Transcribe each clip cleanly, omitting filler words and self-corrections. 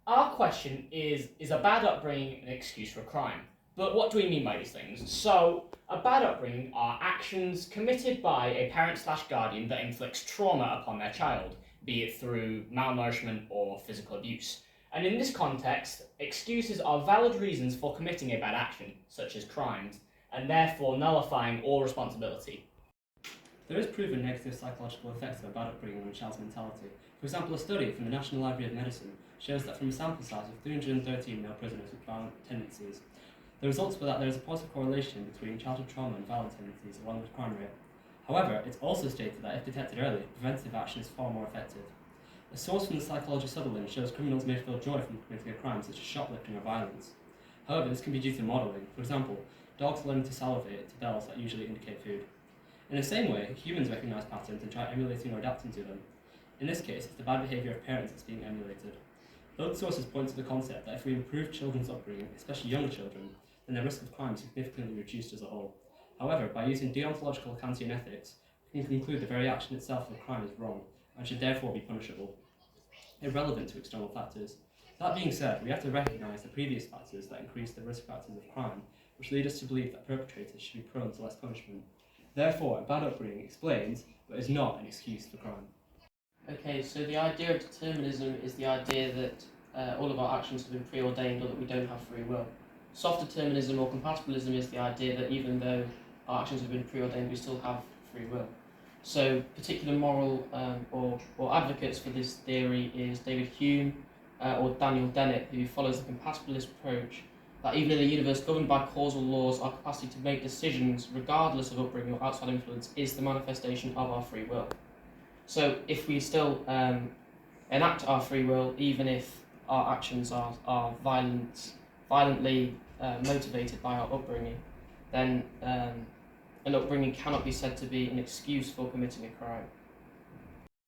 Our question is a bad upbringing an excuse for a crime? But what do we mean by these things? So, a bad upbringing are actions committed by a parent slash guardian that inflicts trauma upon their child, be it through malnourishment or physical abuse. And in this context, excuses are valid reasons for committing a bad action, such as crimes, and therefore nullifying all responsibility. There is proven negative psychological effects of a bad upbringing on a child's mentality. For example, a study from the National Library of Medicine shows that from a sample size of 313 male prisoners with violent tendencies, the results were that there is a positive correlation between childhood trauma and violent tendencies along with crime rate. However, it's also stated that if detected early, preventative action is far more effective. A source from the Psychology Sutherland shows criminals may feel joy from committing a crime such as shoplifting or violence. However, this can be due to modelling. For example, dogs learn to salivate to bells that usually indicate food. In the same way, humans recognise patterns and try emulating or adapting to them. In this case, it's the bad behaviour of parents that's being emulated. Both sources point to the concept that if we improve children's upbringing, especially younger children, then their risk of crime is significantly reduced as a whole. However, by using deontological Kantian ethics, we can conclude the very action itself of a crime is wrong and should therefore be punishable, irrelevant to external factors. That being said, we have to recognise the previous factors that increase the risk factors of crime, which lead us to believe that perpetrators should be prone to less punishment. Therefore, a bad upbringing explains, but is not an excuse for crime. Okay, so the idea of determinism is the idea that all of our actions have been preordained or that we don't have free will. Soft determinism or compatibilism is the idea that even though our actions have been preordained, we still have free will. So particular moral or advocates for this theory is David Hume or Daniel Dennett, who follows the compatibilist approach that even in a universe governed by causal laws, our capacity to make decisions regardless of upbringing or outside influence is the manifestation of our free will. So if we still enact our free will, even if our actions are violently motivated by our upbringing, then an upbringing cannot be said to be an excuse for committing a crime.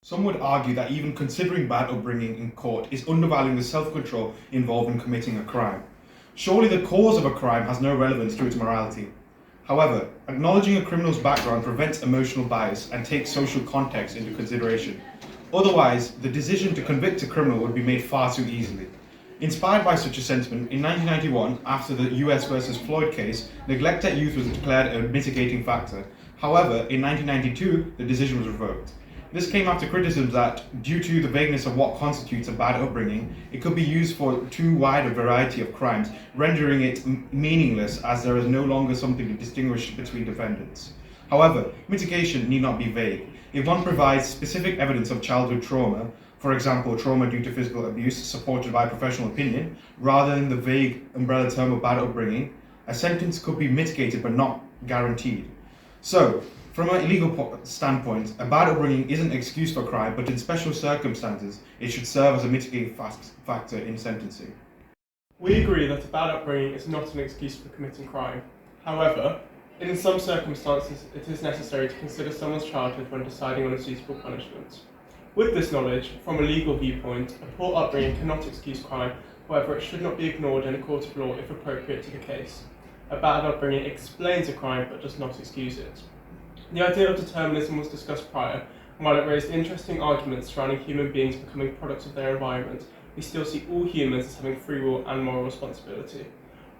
Some would argue that even considering bad upbringing in court is undervaluing the self-control involved in committing a crime. Surely the cause of a crime has no relevance to its morality. However, acknowledging a criminal's background prevents emotional bias and takes social context into consideration. Otherwise, the decision to convict a criminal would be made far too easily. Inspired by such a sentiment, in 1991, after the US versus Floyd case, neglect at youth was declared a mitigating factor. However, in 1992, the decision was revoked. This came after criticisms that, due to the vagueness of what constitutes a bad upbringing, it could be used for too wide a variety of crimes, rendering it meaningless as there is no longer something to distinguish between defendants. However, mitigation need not be vague. If one provides specific evidence of childhood trauma, for example, trauma due to physical abuse supported by professional opinion, rather than the vague umbrella term of bad upbringing, a sentence could be mitigated but not guaranteed. So, from a legal standpoint, a bad upbringing isn't an excuse for crime, but in special circumstances, it should serve as a mitigating factor in sentencing. We agree that a bad upbringing is not an excuse for committing crime. However, in some circumstances, it is necessary to consider someone's childhood when deciding on a suitable punishment. With this knowledge, from a legal viewpoint, a poor upbringing cannot excuse crime, however it should not be ignored in a court of law if appropriate to the case. A bad upbringing explains a crime but does not excuse it. The idea of determinism was discussed prior, and while it raised interesting arguments surrounding human beings becoming products of their environment, we still see all humans as having free will and moral responsibility.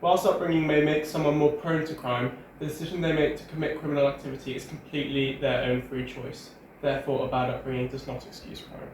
Whilst upbringing may make someone more prone to crime, the decision they make to commit criminal activity is completely their own free choice. Therefore, a bad upbringing does not excuse crime.